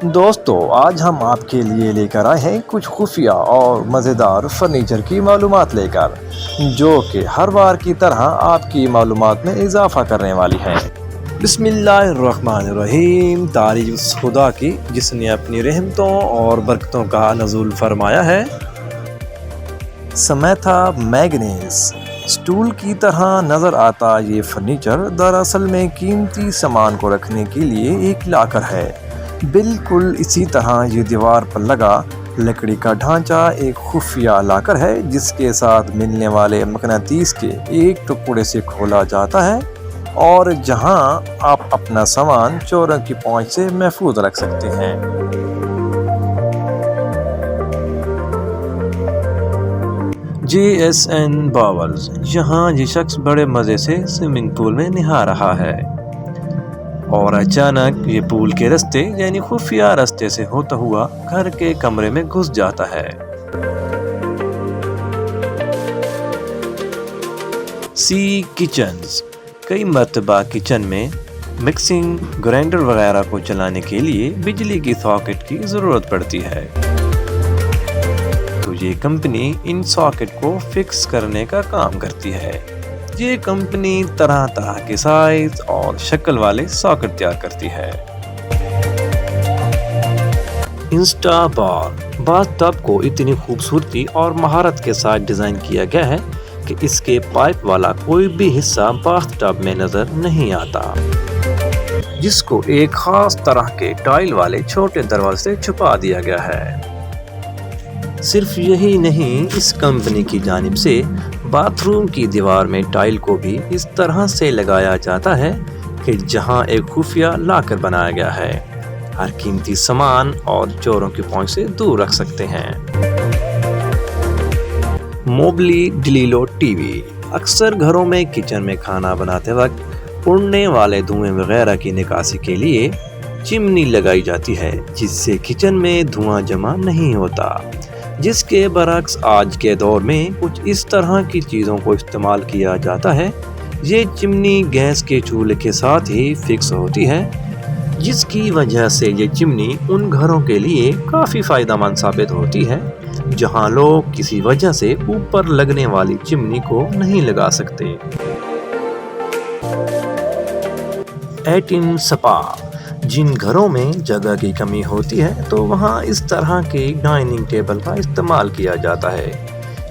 دوستو آج ہم آپ کے لیے لے کر آئے ہیں کچھ خفیہ اور مزیدار فرنیچر کی معلومات لے کر، جو کہ ہر بار کی طرح آپ کی معلومات میں اضافہ کرنے والی ہیں۔ بسم اللہ الرحمن الرحیم۔ تعریف اس خدا کی جس نے اپنی رحمتوں اور برکتوں کا نزول فرمایا ہے۔ سمیتا میگنیس اسٹول کی طرح نظر آتا یہ فرنیچر دراصل میں قیمتی سامان کو رکھنے کے لیے ایک لاکر ہے۔ بالکل اسی طرح یہ دیوار پر لگا لکڑی کا ڈھانچہ ایک خفیہ لاکر ہے، جس کے ساتھ ملنے والے مقناطیس کے ایک ٹکڑے سے کھولا جاتا ہے اور جہاں آپ اپنا سامان چوروں کی پہنچ سے محفوظ رکھ سکتے ہیں۔ JSN باولز۔ یہاں یہ شخص بڑے مزے سے سوئمنگ پول میں نہا رہا ہے اور اچانک یہ پول کے رستے یعنی خفیہ رستے سے ہوتا ہوا گھر کے کمرے میں گھس جاتا ہے۔ سی کچنز۔ کئی مرتبہ کچن میں مکسنگ گرائنڈر وغیرہ کو چلانے کے لیے بجلی کی ساکٹ کی ضرورت پڑتی ہے، تو یہ کمپنی ان ساکٹ کو فکس کرنے کا کام کرتی ہے۔ یہ کمپنی طرح طرح کے سائز اور شکل والے ساکٹ تیار کرتی ہے۔ انسٹا باتھ ٹب کو اتنی خوبصورتی اور مہارت کے ساتھ ڈیزائن کیا گیا ہے کہ اس کے پائپ والا کوئی بھی حصہ باتھ ٹب میں نظر نہیں آتا، جس کو ایک خاص طرح کے ٹائل والے چھوٹے دروازے سے چھپا دیا گیا ہے۔ صرف یہی نہیں، اس کمپنی کی جانب سے باتھ روم کی دیوار میں ٹائل کو بھی اس طرح سے لگایا جاتا ہے کہ جہاں ایک خفیہ لاکر بنایا گیا ہے، ہر قیمتی سامان اور چوروں کی پہنچ سے دور رکھ سکتے ہیں۔ موبلی ڈلیلو ٹی وی۔ اکثر گھروں میں کچن میں کھانا بناتے وقت اڑنے والے دھوئیں وغیرہ کی نکاسی کے لیے چمنی لگائی جاتی ہے، جس سے کچن میں دھواں جمع نہیں ہوتا، جس کے برعکس آج کے دور میں کچھ اس طرح کی چیزوں کو استعمال کیا جاتا ہے۔ یہ چمنی گیس کے چولہے کے ساتھ ہی فکس ہوتی ہے، جس کی وجہ سے یہ چمنی ان گھروں کے لیے کافی فائدہ مند ثابت ہوتی ہے جہاں لوگ کسی وجہ سے اوپر لگنے والی چمنی کو نہیں لگا سکتے۔ 18 سپا۔ جن گھروں میں جگہ کی کمی ہوتی ہے تو وہاں اس طرح کے ڈائننگ ٹیبل کا استعمال کیا جاتا ہے۔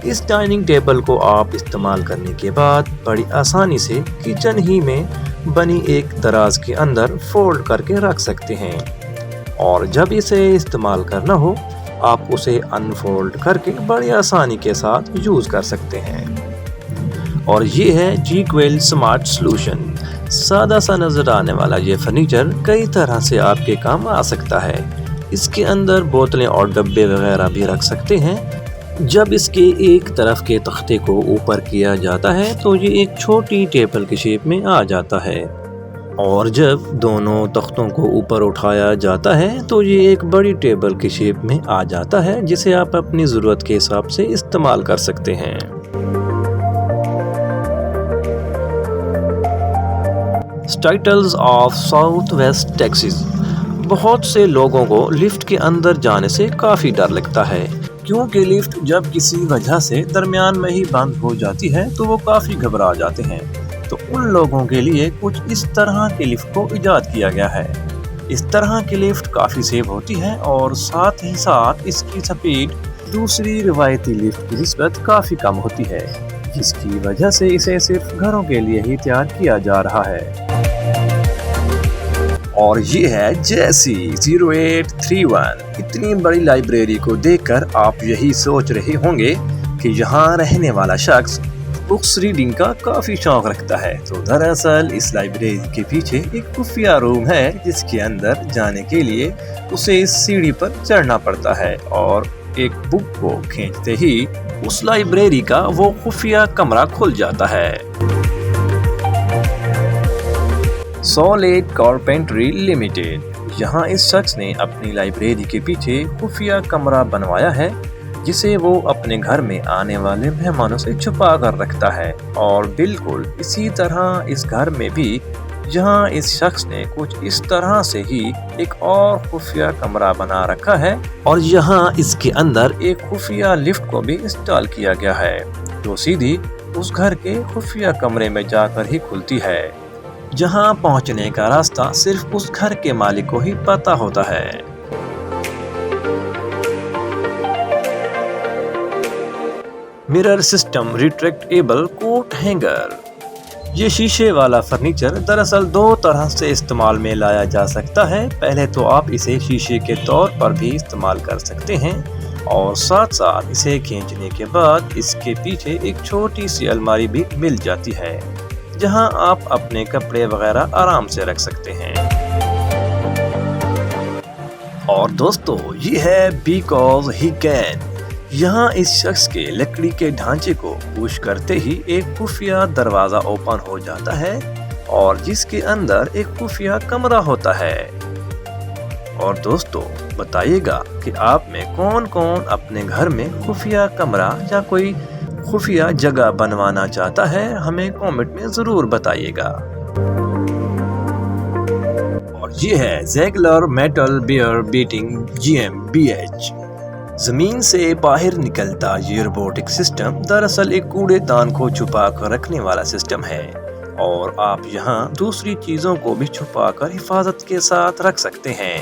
اس ڈائننگ ٹیبل کو آپ استعمال کرنے کے بعد بڑی آسانی سے کچن ہی میں بنی ایک دراز کے اندر فولڈ کر کے رکھ سکتے ہیں، اور جب اسے استعمال کرنا ہو آپ اسے انفولڈ کر کے بڑی آسانی کے ساتھ یوز کر سکتے ہیں۔ اور یہ ہے جیکویل سمارٹ سلوشن۔ سادہ سا نظر آنے والا یہ فرنیچر کئی طرح سے آپ کے کام آ سکتا ہے۔ اس کے اندر بوتلیں اور ڈبے وغیرہ بھی رکھ سکتے ہیں۔ جب اس کے ایک طرف کے تختے کو اوپر کیا جاتا ہے تو یہ ایک چھوٹی ٹیبل کی شیپ میں آ جاتا ہے، اور جب دونوں تختوں کو اوپر اٹھایا جاتا ہے تو یہ ایک بڑی ٹیبل کی شیپ میں آ جاتا ہے، جسے آپ اپنی ضرورت کے حساب سے استعمال کر سکتے ہیں۔ اسٹائٹلز آف ساؤتھ ویسٹ ٹیکساس۔ بہت سے لوگوں کو لفٹ کے اندر جانے سے کافی ڈر لگتا ہے، کیونکہ لفٹ جب کسی وجہ سے درمیان میں ہی بند ہو جاتی ہے تو وہ کافی گھبرا جاتے ہیں۔ تو ان لوگوں کے لیے کچھ اس طرح کے لفٹ کو ایجاد کیا گیا ہے۔ اس طرح کی لفٹ کافی سیف ہوتی ہے اور ساتھ ہی ساتھ اس کی سپیڈ دوسری روایتی لفٹ کی نسبت کافی کم ہوتی ہے، جس کی وجہ سے اسے صرف گھروں کے لیے ہی تیار کیا جا رہا ہے۔ اور یہ ہے جیسی 0831۔ اتنی بڑی لائبریری کو دیکھ کر آپ یہی سوچ رہے ہوں گے کہ یہاں رہنے والا شخص بکس ریڈنگ کا کافی شوق رکھتا ہے، تو دراصل اس لائبریری کے پیچھے ایک خفیہ روم ہے، جس کے اندر جانے کے لیے اسے اس سیڑھی پر چڑھنا پڑتا ہے، اور ایک بک کو کھینچتے ہی اس لائبریری کا وہ خفیہ کمرہ کھل جاتا ہے۔ سولید کارپینٹری لمیٹڈ۔ یہاں اس شخص نے اپنی لائبریری کے پیچھے خفیہ کمرہ بنوایا ہے، جسے وہ اپنے گھر میں آنے والے مہمانوں سے چھپا کر رکھتا ہے، اور بالکل اسی طرح اس گھر میں بھی جہاں اس شخص نے کچھ اس طرح سے ہی ایک اور خفیہ کمرہ بنا رکھا ہے اور یہاں اس کے اندر ایک خفیہ لفٹ کو بھی انسٹال کیا گیا ہے جو سیدھی اس گھر کے خفیہ کمرے میں جا کر ہی کھلتی ہے، جہاں پہنچنے کا راستہ صرف اس گھر کے مالک کو ہی پتہ ہوتا ہے۔ مرر سسٹم ریٹریکٹیبل کوٹ ہینگر۔ یہ شیشے والا فرنیچر دراصل دو طرح سے استعمال میں لایا جا سکتا ہے۔ پہلے تو آپ اسے شیشے کے طور پر بھی استعمال کر سکتے ہیں اور ساتھ ساتھ اسے کھینچنے کے بعد اس کے پیچھے ایک چھوٹی سی الماری بھی مل جاتی ہے جہاں آپ اپنے کپڑے وغیرہ آرام سے رکھ سکتے ہیں۔ اور دوستو یہ ہے بیکاز ہی کین۔ یہاں اس شخص کے لکڑی کے ڈھانچے کو پش کرتے ہی ایک خفیہ دروازہ اوپن ہو جاتا ہے اور جس کے اندر ایک خفیہ کمرہ ہوتا ہے۔ اور دوستو بتائیے گا کہ آپ میں کون کون اپنے گھر میں خفیہ کمرہ یا کوئی خفیہ جگہ بنوانا چاہتا ہے، ہمیں کامنٹ میں ضرور بتائیے گا۔ اور یہ ہے زیگلر میٹل بیئر بیٹنگ GmbH۔ زمین سے باہر نکلتا یہ روبوٹک سسٹم دراصل ایک کوڑے دان کو چھپا کر رکھنے والا سسٹم ہے اور آپ یہاں دوسری چیزوں کو بھی چھپا کر حفاظت کے ساتھ رکھ سکتے ہیں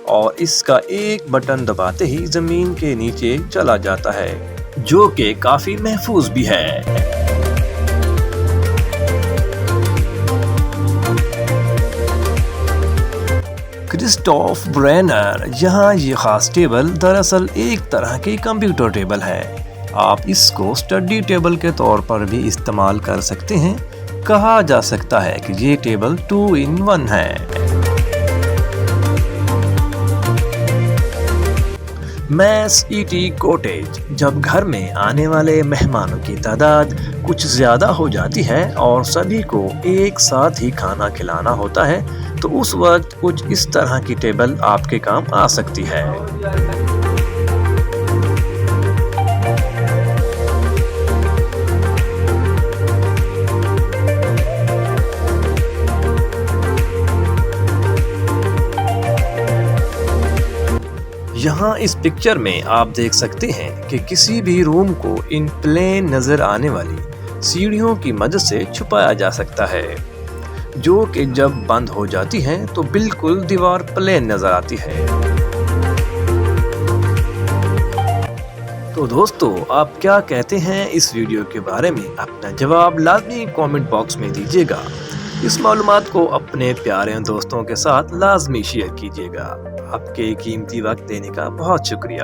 اور اس کا ایک بٹن دباتے ہی زمین کے نیچے چلا جاتا ہے جو کہ کافی محفوظ بھی ہے۔ Christoph Brenner. یہاں یہ خاص ٹیبل دراصل ایک طرح کی کمپیوٹر ٹیبل ہے۔ آپ اس کو اسٹڈی ٹیبل کے طور پر بھی استعمال کر سکتے ہیں۔ کہا جا سکتا ہے کہ یہ ٹیبل 2 in 1 ہے۔ میس ایٹی کوٹیج۔ جب گھر میں آنے والے مہمانوں کی تعداد کچھ زیادہ ہو جاتی ہے اور سبھی کو ایک ساتھ ہی کھانا کھلانا ہوتا ہے تو اس وقت کچھ اس طرح کی ٹیبل آپ کے کام آ سکتی ہے۔ یہاں اس پکچر میں آپ دیکھ سکتے ہیں کہ کسی بھی روم کو ان پلین نظر آنے والی سیڑھیوں کی مدد سے چھپایا جا سکتا ہے جو کہ جب بند ہو جاتی ہیں تو بالکل دیوار پلین نظر آتی ہے۔ تو دوستو آپ کیا کہتے ہیں اس ویڈیو کے بارے میں؟ اپنا جواب لازمی کامنٹ باکس میں دیجیے گا۔ اس معلومات کو اپنے پیارے دوستوں کے ساتھ لازمی شیئر کیجیے گا۔ آپ کے قیمتی وقت دینے کا بہت شکریہ۔